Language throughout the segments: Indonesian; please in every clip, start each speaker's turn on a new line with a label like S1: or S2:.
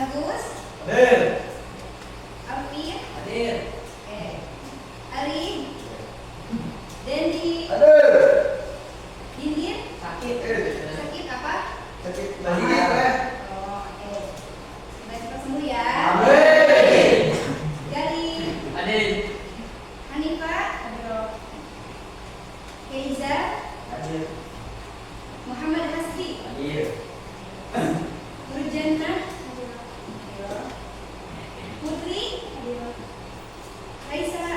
S1: Agus,
S2: Hadir.
S1: Alvin,
S2: Hadir.
S1: Ari, Dendi,
S2: Hadir.
S1: Dindin,
S2: Sakit.
S1: sakit apa?
S2: Sakit bagian.
S1: Oh, oke. Semoga cepat sembuh ya.
S2: Amin.
S1: Gali,
S2: Hadir.
S1: Hanifah, Keiza,
S2: Hadir.
S1: Muhammad Hasbi,
S2: Hadir.
S1: Nurjana, Putri, Raisa,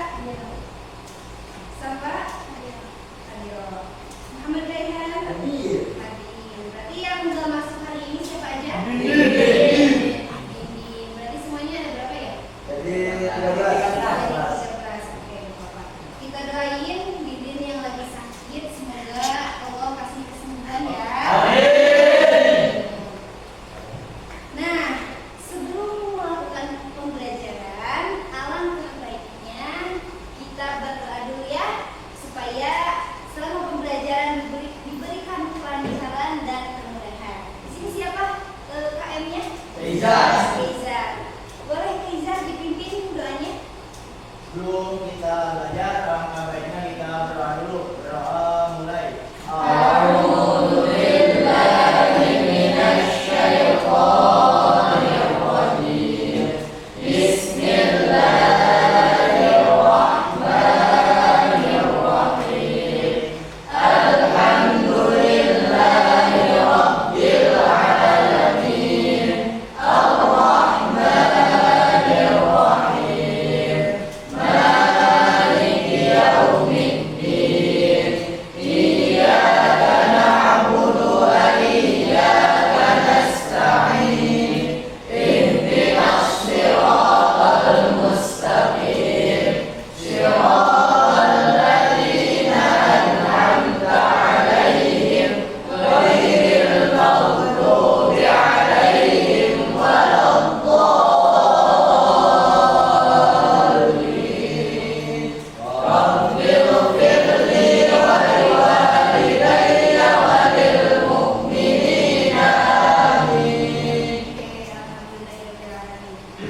S1: Safa, Muhammad Raihan,
S2: Hadir.
S1: Hadir. Berarti yang nggak masuk hari ini siapa aja?
S2: Hadir.
S1: Ini berarti semuanya ada berapa ya?
S2: Hadir.
S1: Ada 13. Oke, Bapak. Kita doain Didin yang lagi sakit, semoga Allah kasih kesembuhan ya. Nah, sebelum melakukan pembelajaran, alangkah baiknya kita berdoa dulu ya, supaya selama pembelajaran diberikan kelancaran dan kemudahan. Di sini siapa KM-nya?
S2: Keiza.
S1: Keiza. Boleh Keiza dipimpin doanya?
S2: Sebelum kita belajar, alangkah baiknya kita berdoa dulu. Berdoa mulai.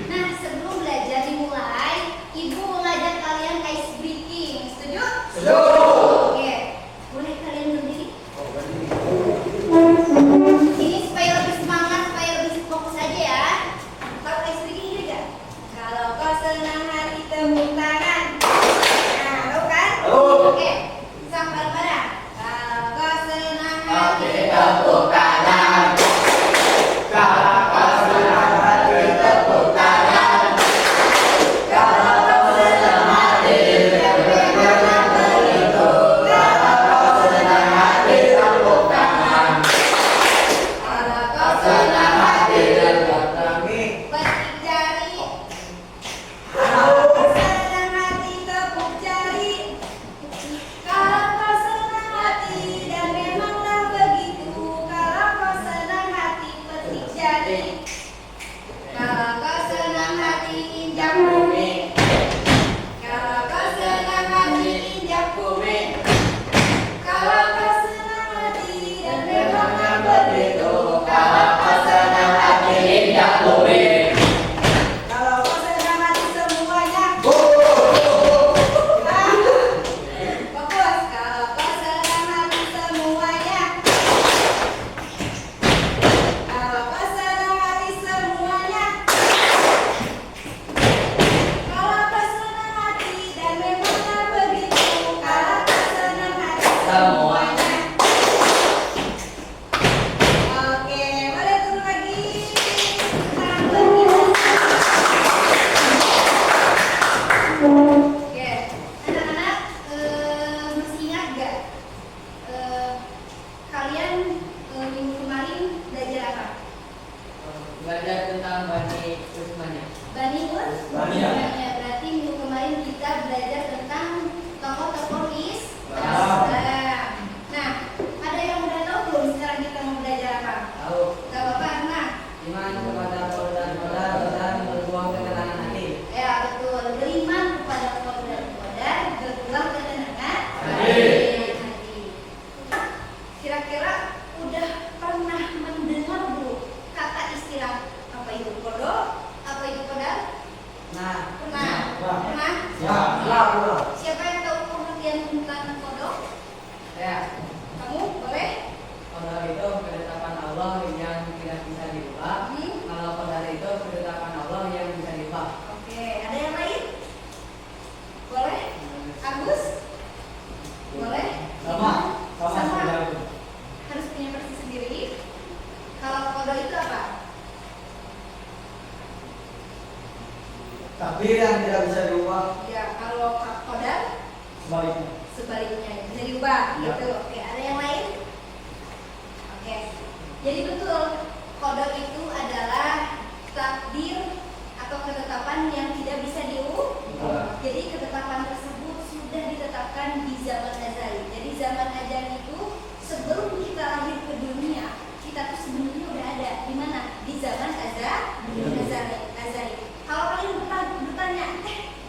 S1: Nah, sebelum belajar dimulai, Ibu mau ngajak kalian ice breaking. Setuju?
S2: Setuju.
S1: Oke. Boleh kalian berdiri? Ini supaya lebih semangat, supaya lebih fokus aja ya. Tahu ice breaking ini gak? Kalau kau senang hati tepuk tangan. Nah, tahu kan?
S2: Tahu.
S1: Oke. Sampai pada. Kalau kau senang hati
S2: Tepuk tangan. Kalau kau senang hati tepuk tangan. Kalau kau senang hati tepuk tangan begitu. Kalau kau senang hati tepuk tangan.
S1: Kalau kau
S2: Senang hati tepuk tangan.
S1: petik jari. Kalau kau senang hati tepuk jari. Kalau kau senang hati dan memanglah begitu. Kalau kau senang hati petik jari. Kalau kau senang hati injak bumi. Kalau kau senang hati injak bumi. Kalau kau senang hati dan memanglah begitu. Kalau kau senang hati injak bumi. Kalau kau senang hati semuanya. Fokus. Kalau kau senang hati semuanya. Kalau kau senang hati semuanya. Kalau kau senang hati dan memanglah begitu. Kalau kau senang hati semuanya. Oke, boleh turun lagi. Tangan berkibar. Oke, anak-anak masih ingat gak kalian minggu kemarin belajar apa?
S3: Belajar tentang Bani Usmanya.
S1: Bani Us?
S2: Bani, ya.
S1: Ya, berarti minggu kemarin kita belajar tentang tokoh-tokoh
S2: Islam.
S1: Islam. Nah, ada yang udah tahu belum sekarang kita mau belajar apa?
S3: Tahu
S1: Gak apa-apa, Arna?
S3: iman kepada kodar dan berbuang ketenangan hati.
S1: Ya, betul. Beriman kepada Allah dan Qadar, berbuang ketenangan
S2: Hati.
S1: hati. Kira-kira udah pernah mendengar belum kata istilah apa itu? Qadar
S3: tidak bisa diubah.
S1: Hmm.
S3: Kalau qadar itu ketetapan Allah yang bisa diubah.
S1: Oke, ada yang lain? Boleh? Agus? Boleh?
S2: Sama seperti itu.
S1: Harus punya versi sendiri. Kalau qada itu apa?
S2: Takdir yang tidak bisa diubah,
S1: Ya, kalau qadar
S2: sebaliknya.
S1: sebaliknya bisa diubah
S2: Ya.
S1: gitu. Oke, ada yang lain? Oke. Jadi betul, qada itu adalah takdir atau ketetapan yang tidak bisa diubah. Jadi ketetapan tersebut sudah ditetapkan di zaman azali. Jadi zaman azali itu sebelum kita lahir ke dunia, kita tuh sebenarnya udah ada di mana? Di zaman azali. Kalau kalian bertanya,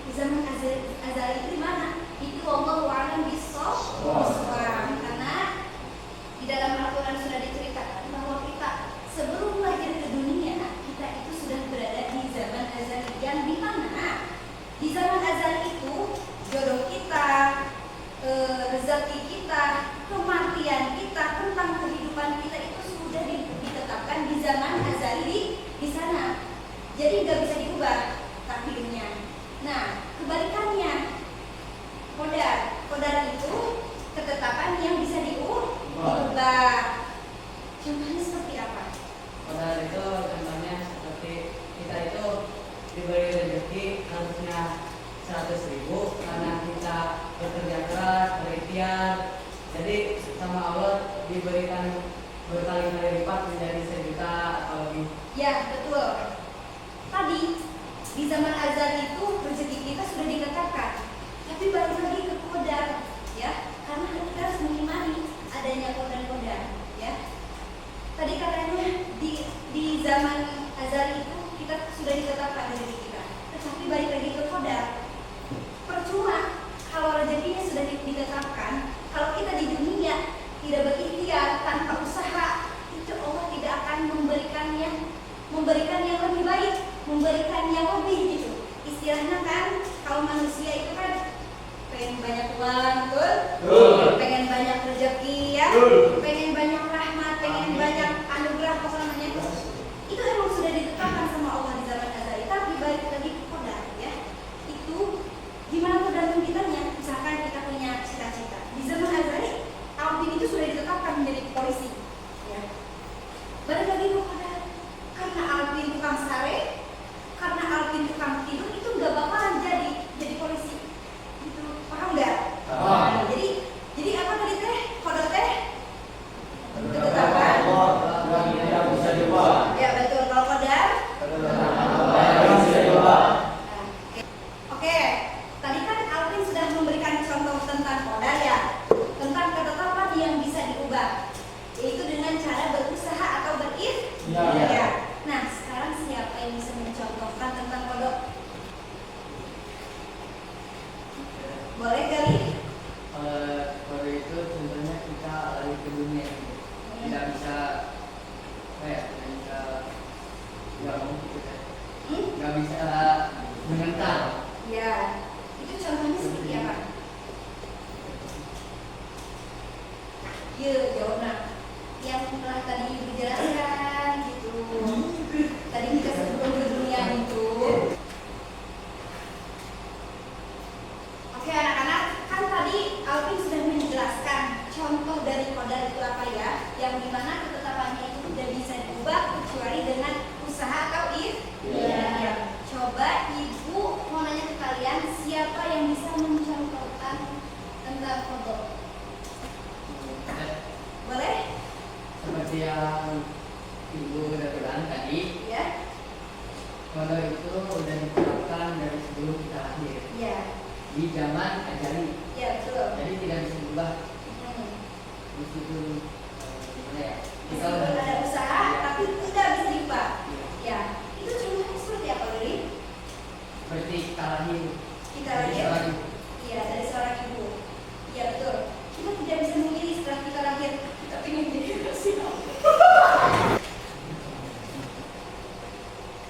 S1: di zaman azali itu di mana? Itu wallahu a'lam bishawab. Karena di dalam Al-Quran sudah diceritakan bahwa kita sebelum lahir ke dunia, kita itu sudah berada di zaman azali. Yang di mana? Di zaman azali itu jodoh kita, rezeki kita, kematian kita, tentang kehidupan kita itu sudah ditetapkan di zaman azali di sana. Jadi nggak bisa diubah takdirnya. Nah, kebalikannya, qadar itu ketetapan yang bisa diubah. Contohnya seperti apa?
S3: Qadar itu contohnya seperti kita itu diberi rezeki harusnya 100.000 karena kita bekerja keras, berikhtiar. Jadi sama Allah diberikan berkali-kali lipat menjadi 1.000.000 atau lebih.
S1: Ya, betul. Tadi di zaman azal itu rezeki kita sudah ditetapkan, tapi balik lagi ke qadar, ya, karena kita harus mengimani adanya qadar, ya. Tadi katanya di zaman azal itu kita sudah ditetapkan rezeki kita, tetapi balik lagi ke qadar. Percuma kalau rezekinya sudah ditetapkan, kalau kita di dunia tidak berikhtiar tanpa usaha, itu Allah tidak akan memberikan yang lebih baik, memberikan yang lebih gitu. Istilahnya kan kalau manusia itu kan pengen banyak uang, betul? Pengen banyak rezeki, ya, pengen banyak rahmat, pengen banyak anugerah, apa namanya? Itu emang sudah ditetapkan sama Allah di zaman azali. Tapi balik lagi ke qadar, ya. Itu gimana tergantung kitanya. Misalkan kita punya cita-cita di zaman azali, Alvin itu sudah ditetapkan menjadi polisi, ya. Balik lagi ke qadar, karena Alvin tukang sare, karena Alvin tukang tidur, itu nggak bakalan jadi polisi, gitu. Paham nggak? Nah, jadi apa tadi teh? Qadar teh ketetapan.
S2: yang tidak bisa diubah.
S1: Ya betul. Kalau qadar
S2: Yang bisa diubah.
S1: Oke, tadi kan Alvin sudah memberikan contoh tentang qadar, ya, tentang ketetapan yang bisa diubah, yaitu dengan cara berusaha atau berikhtiar.
S2: Ya.
S1: Nah, sekarang siapa yang bisa mencontohkan tentang qadar? Boleh kali?
S3: Kalau itu contohnya kita lari ke dunia ini tidak bisa nggak bisa mengental.
S1: Ya, itu contohnya seperti apa? Ya, jawabnya yang telah tadi Ibu jelaskan gitu. Tadi kita sebelum ke dunia itu. Oke anak-anak, kan tadi Alvin sudah menjelaskan contoh dari qadar itu apa, ya, yang dimana ketetapannya itu tidak bisa diubah kecuali dengan usaha atau ikhtiar. Coba Ibu mau nanya ke kalian, siapa yang bisa mencontohkan tentang qadar? Boleh?
S3: Seperti yang Ibu udah bilang tadi,
S1: Ya.
S3: qadar itu udah ditetapkan dari sebelum kita lahir
S1: Ya.
S3: di zaman azali.
S1: Ya, betul.
S3: Jadi tidak bisa diubah. Di situ gimana ya? Kita udah
S1: Meskipun ada usaha, tapi tidak bisa diubah.
S3: Iya.
S1: Ya. Itu contohnya seperti apa, Lili?
S3: Seperti kita lahir.
S1: Kita
S3: Dari
S1: lahir.
S3: seorang ibu.
S1: Iya, dari seorang ibu. Iya, betul. Kita tidak bisa memilih setelah kita lahir, kita ingin jadi rasional.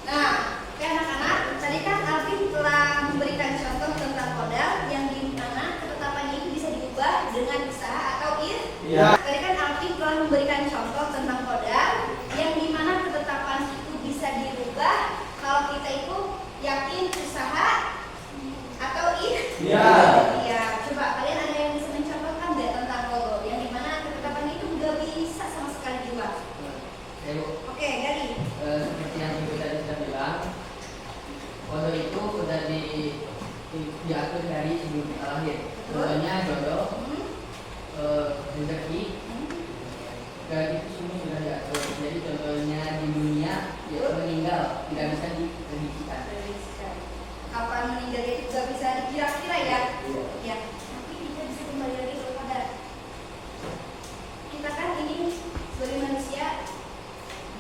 S1: Nah, oke anak-anak, tadi kan Alvin telah memberikan contoh tentang qadar yang di mana ketetapannya itu bisa diubah dengan usaha atau
S2: Iya.
S1: Tadi kan Alvin
S3: diatur dari sebelum kita lahir. Contohnya jodoh, rezeki, dan itu semua sudah diatur. Jadi contohnya di dunia yaitu meninggal tidak bisa diprediksikan.
S1: Kapan meninggal itu gak bisa dikira-kira ya? Ya. Tapi kita bisa kembali lagi kepada kita kan ini sebagai manusia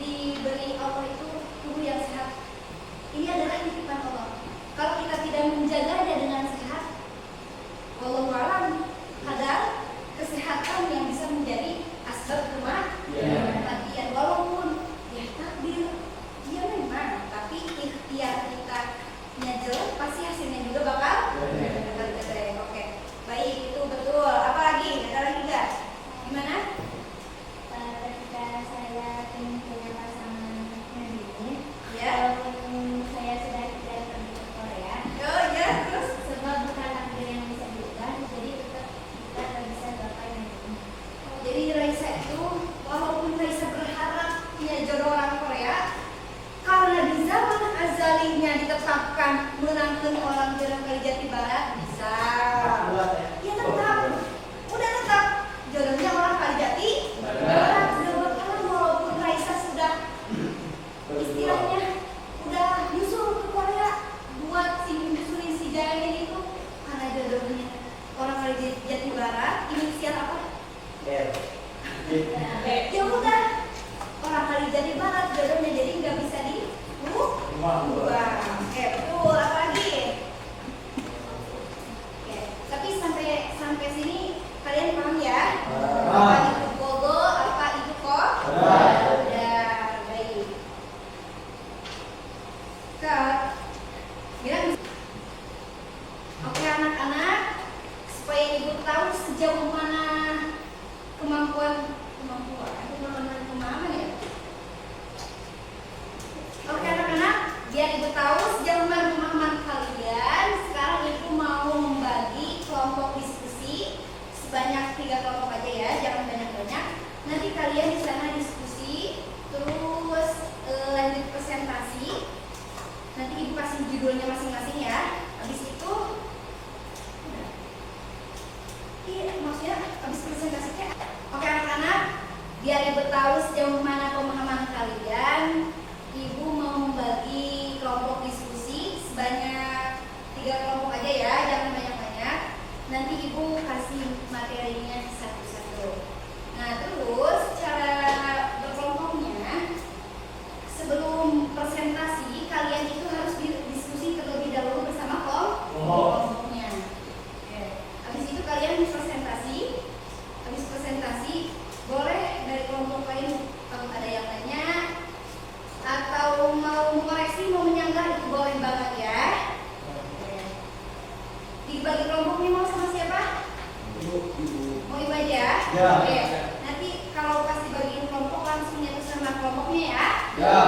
S1: diberi Allah itu tubuh yang sehat. Ini adalah titipan Allah. Kalau kita tidak menjaganya dengan sehat, wallahu alam, kadang kesehatan yang bisa menjadi asbab kematian. Walaupun ya takdir, ya memang, tapi ikhtiar kita jelek pasti hasilnya juga bakal jelek. Oke, baik, itu betul. Apa lagi? Ada lagi nggak? Gimana?
S4: Ketika saya ingin punya pasangan ini,
S1: Ya.
S4: saya sudah tidak pergi ke Korea.
S1: Oh ya, terus?
S4: Sebab bukan takdir yang bisa diubah, jadi tetap kita tak bisa gapai yang ini.
S1: Jadi Raisa itu walaupun Raisa berharap punya jodoh orang Korea, karena di zaman azalinya ditetapkan menangkan orang kali Jati Barat bisa. Ya tetap, udah tetap jodohnya orang kali Jati Barat. Sudah bakalan walaupun Raisa sudah istilahnya udah nyusul ke Korea buat nyusulin si Jailin itu karena jodohnya orang kali Jati Barat. Inisial apa? Ya udah orang kali Jati Barat jodohnya jadi nggak bisa diubah. Oke, betul. Apa lagi? Oke, tapi sampai sini kalian paham ya? Apa itu bogo, apa itu kok? Ya, baik. Bilang. Oke anak-anak, supaya ibu tahu sejauh mana kemampuan ya. Oke anak-anak, biar ibu tahu sejauh mana pemahaman kalian. Sekarang ibu mau membagi kelompok diskusi sebanyak 3 kelompok aja ya, jangan banyak-banyak. Nanti kalian di sana diskusi, terus lanjut presentasi. Nanti ibu kasih judulnya masing-masing ya. Habis itu, maksudnya habis presentasinya. Oke anak-anak, biar ibu tahu sejauh mana pemahaman kalian, ibu mau membagi kelompok diskusi sebanyak 3 kelompok aja ya, jangan banyak-banyak. Nanti ibu kasih materinya satu-satu. Nah terus cara berkelompoknya, sebelum presentasi kalian itu harus diskusi terlebih dahulu bersama kelompoknya. Oke. Habis itu kalian presentasi. Habis presentasi boleh dari kelompok lain kalau ada yang nanya atau mau mengoreksi, mau menyanggah itu boleh banget ya. Dibagi kelompoknya mau sama siapa? Mau ibu aja?
S2: Ya.
S1: Oke. Nanti kalau pas dibagiin kelompok langsung nyatu sama kelompoknya ya.
S2: Ya.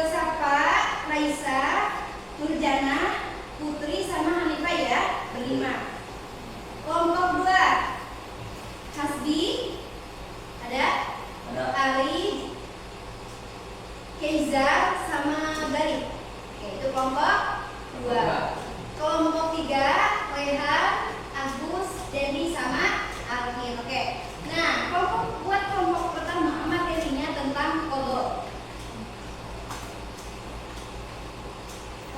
S1: Sapa, Raisa, Nurjana, Putri sama Hanifah ya, berlima. Kelompok 2, Hasbi, ada? Ali, Keiza sama Gari. Oke, itu kelompok 2. Kelompok 3, Rehan, Agus, Dendi sama Alvin. Oke. Nah, buat kelompok pertama materinya tentang kodok.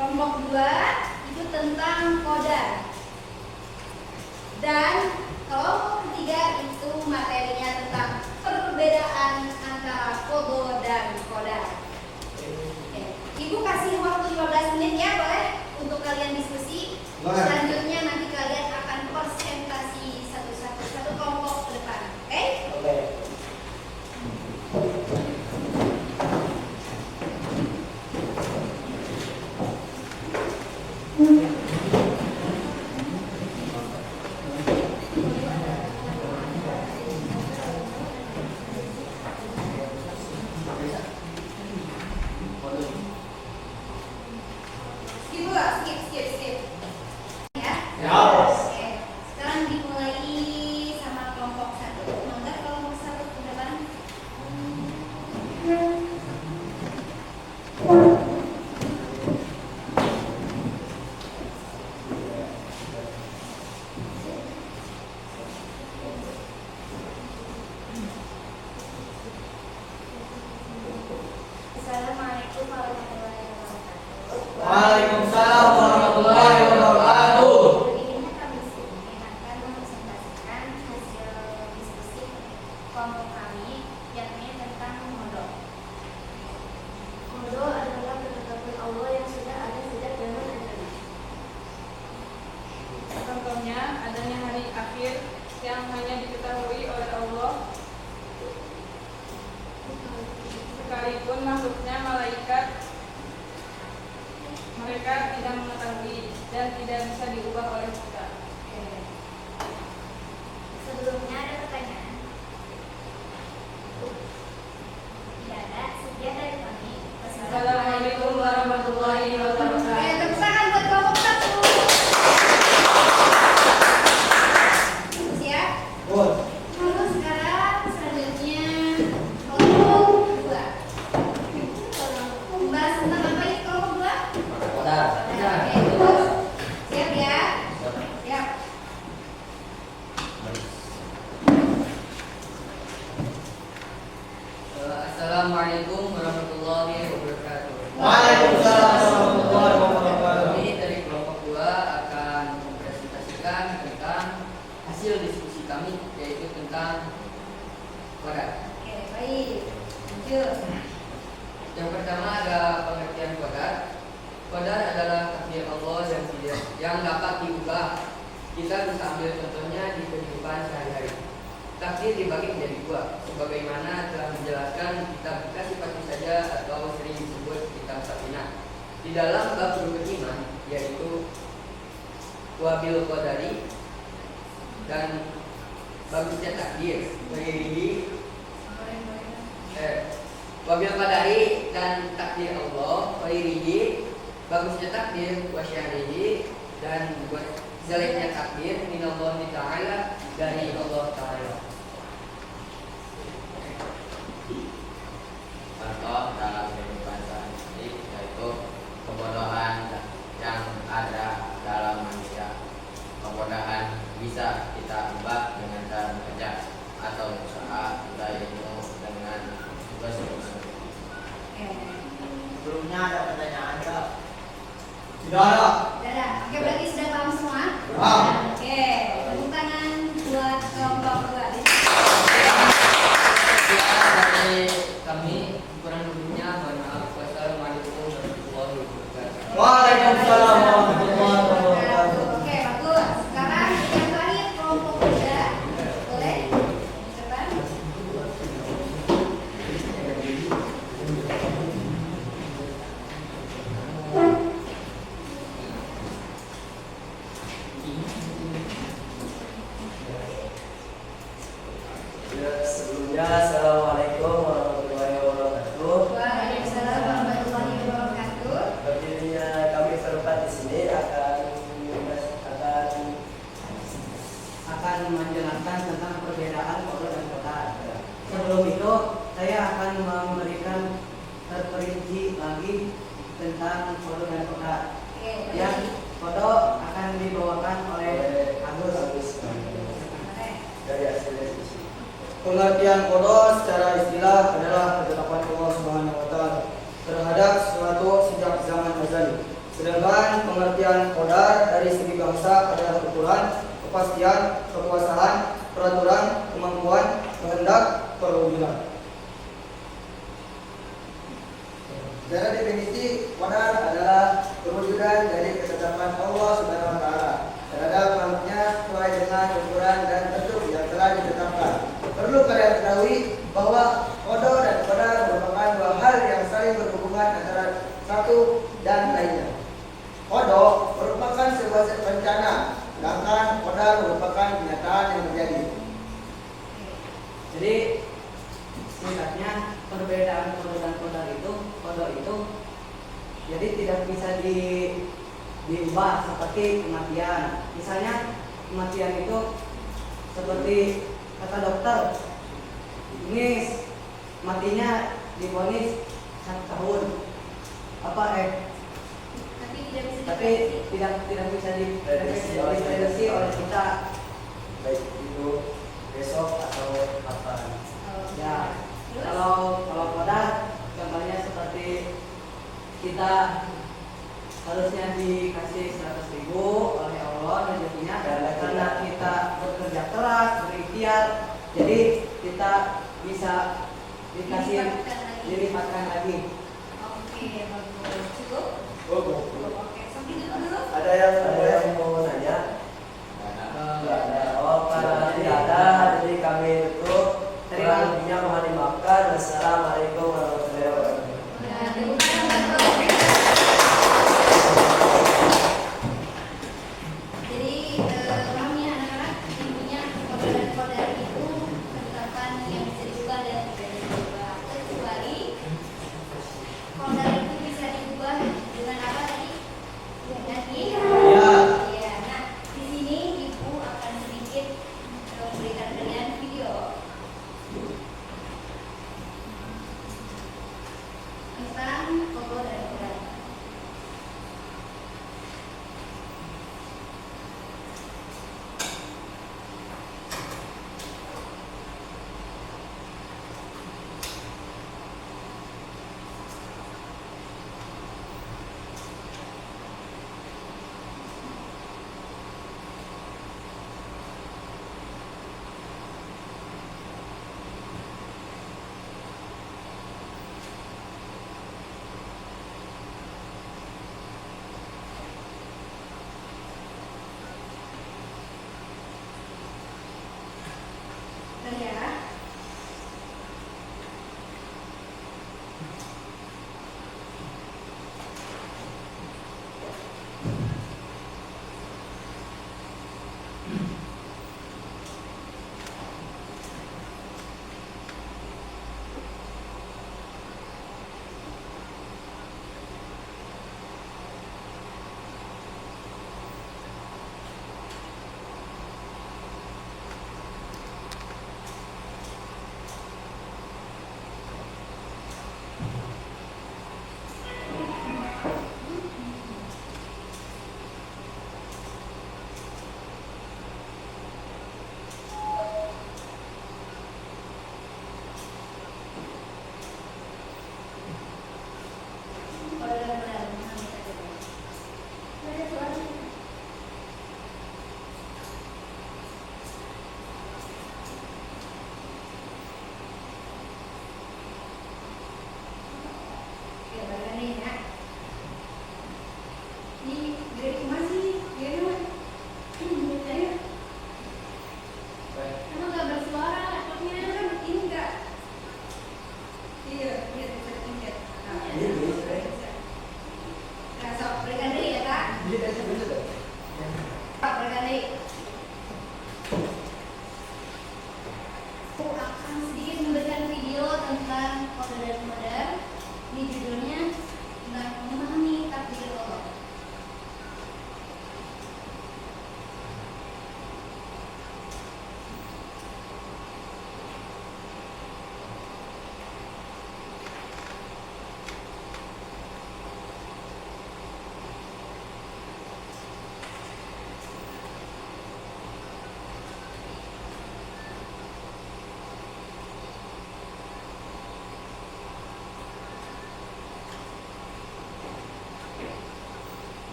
S1: Kelompok 2 itu tentang kodar. Dan kelompok ketiga itu materinya tentang perbedaan antara kodo dan kodar. Oke. Ibu kasih waktu 15 menit ya, boleh untuk kalian diskusi.
S2: Boleh.
S1: Selanjutnya nanti kalian akan presentasi satu kelompok ke depan. Oke?
S2: Oke.
S1: Skip dulu, skip. Ya.
S4: kelompok kami, yakni tentang modal. Modal adalah ketetapan Allah yang sudah ada sejak zaman Adam.
S5: Contohnya, adanya hari akhir yang hanya diketahui oleh Allah, sekalipun makhluknya malaikat, mereka tidak mengetahui dan tidak bisa diubah oleh kita.
S4: Sebelumnya ada pertanyaan? Tidak ada. Sekian dari kami.
S5: Assalamualaikum warahmatullahi wabarakatuh.
S1: Tepuk tangan buat kelompok 1. Siap?
S2: Pun.
S1: Lalu sekarang selanjutnya kelompok 2. Membahas tentang apa ini kelompok 2?
S2: Kodar.
S1: Oke, terus. Siap ya? Siap.
S3: Assalamualaikum warahmatullahi wabarakatuh.
S2: Waalaikumsalam warahmatullahi wabarakatuh.
S3: Kami dari kelompok 2 akan mempresentasikan tentang hasil diskusi kami, yaitu tentang kodar.
S1: Oke, baik. Lanjut.
S3: Yang pertama ada pengertian kodar. Kodar adalah takdir Allah yang dapat diubah. Kita bisa ambil contohnya di kehidupan sehari-hari. Takdir dibagi menjadi 2, sebagaimana telah menjelaskan kitab Sifati saja atau sering disebut kitab Safinah. Di dalam bab rukun iman, yaitu wabil qadari dan bagusnya takdir, wabil qadari dan takdir Allah, bagusnya takdir wasyarihi dan jeleknya takdir minallahi ta'ala, dari Allah Ta'ala.
S6: Contoh dalam kehidupan sehari-hari yaitu kebodohan yang ada dalam manusia. Kebodohan bisa kita ubah dengan cara bekerja atau usaha ilmu dengan tugas-tugas.
S1: Oke.
S2: Sebelumnya ada pertanyaan enggak? Tidak ada.
S1: Sudah. Oke, berarti sudah paham semua?
S2: Paham.
S1: Oke, tepuk tangan buat kelompok 2.
S3: Sekian dari kami, kurang lebihnya mohon maaf. Wassalamualaikum warahmatullahi wabarakatuh.
S2: Waalaikumsalam warahmatullahi wabarakatuh.
S1: Oke, bagus. Sekarang yang terakhir kelompok 3. Boleh? Depan.
S2: Sebelumnya, assalamualaikum warahmatullahi wabarakatuh.
S1: Waalaikumsalam warahmatullahi wabarakatuh.
S2: Berdirinya kami berempat di sini
S3: Akan menjelaskan tentang perbedaan kodar dan kodar. Sebelum itu, saya akan memberikan terperinci lagi tentang kodar dan kodar.
S1: Oke,
S3: Yang kodok akan dibawakan oleh Agus.
S1: Oke.
S2: dari hasil diskusi. Pengertian qada secara istilah adalah ketetapan Allah Subhanahu wa taala terhadap sesuatu sejak zaman azali. Sedangkan pengertian qadar dari segi bahasa adalah ukuran, kepastian, kekuasaan, peraturan, kemampuan, kehendak, perwujudan. Secara definisi, qadar adalah perwujudan dari ketetapan Allah Subhanahu wa taala terhadap makhluknya sesuai dengan ukuran dan bentuk yang telah ditetapkan. Perlu kalian ketahui bahwa qada dan qadar merupakan dua hal yang saling berhubungan antara satu dan lainnya. Qada merupakan sebuah rencana, sedangkan qadar merupakan kenyataan yang terjadi.
S3: Jadi singkatnya perbedaan kodok dan kodar itu, kodok itu jadi tidak bisa diubah seperti kematian. Misalnya kematian itu seperti kata dokter, ini matinya divonis 1 tahun. Tapi tidak bisa diprediksi oleh kita.
S2: Baik itu besok atau kapan.
S3: Ya, kalau kodar contohnya seperti kita harusnya dikasih 100.000 oleh Allah rezekinya karena kita bekerja keras, berikhtiar Jadi kita bisa dikasih dilipatkan lagi.
S1: Oke, bagus. Cukup?
S2: Cukup.
S1: Oke, sampai dulu.
S2: Ada yang mau nanya?
S3: Eh,
S7: Oh, karena tidak ada, jadi kami itu kurang lebihnya mohon dimaafkan. Wassalamualaikum warahmatullahi wabarakatuh.
S1: Nah, tepuk tangan buat Prof. Jadi, paham ya anak-anak, intinya kodar itu ketetapan yang bisa diubah dan tidak bisa diubah. Kecuali kodar itu bisa diubah dengan apa tadi? Dengan iya. Iya. Nah,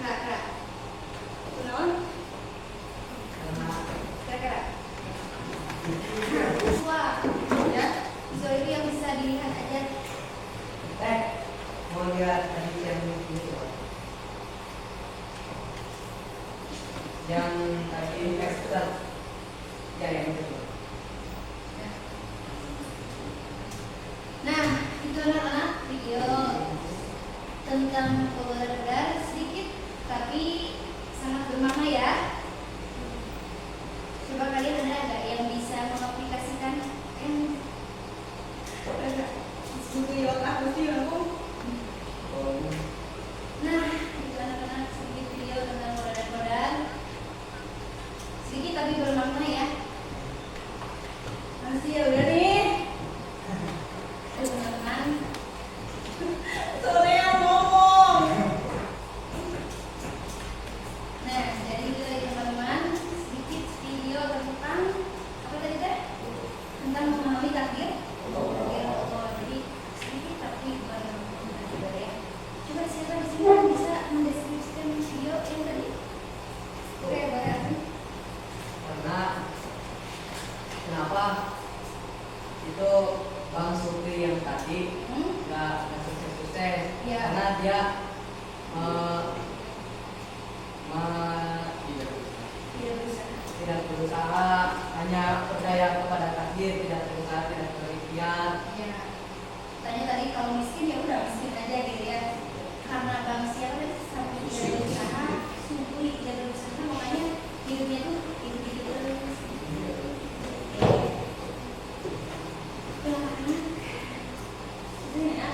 S1: Kerak. Kenaon?
S3: Karena
S1: Kerak. Siswa, ya. Siswa itu yang bisa dilihat aja.
S3: mau lihat tadi yang ini coba. Yang tadi Esther. Ya yang itu.
S1: Nah, itu anak-anak video tentang keluarga sedikit tapi sangat bermakna ya. Coba kalian ada nggak yang bisa mengaplikasikan yang Nah, itu anak-anak sedikit video tentang kodan-kodan sedikit tapi bermakna ya. Masih ya udah nih. Ayo teman-teman. Sore yang ngomong. Nah, jadi itu tadi teman-teman sedikit video tentang apa tadi teh? Tentang memahami takdir. Takdir Allah. Jadi sedikit tapi bermakna juga ya. Coba siapa di sini yang bisa mendeskripsikan video yang tadi? Oke, boleh.
S3: Karena kenapa itu Bang Supri yang tadi nggak sukses-sukses?
S1: Iya.
S3: Karena dia
S1: Tidak bisa.
S3: tidak berusaha, hanya percaya kepada takdir, tidak berusaha, tidak berikhtiar.
S1: Ya. Tanya tadi kalau miskin ya udah miskin aja gitu ya. Karena bang siapa sampai tidak berusaha, sungguh tidak berusaha, makanya hidupnya tuh hidup terus. Itu anak-anak. Itu ya.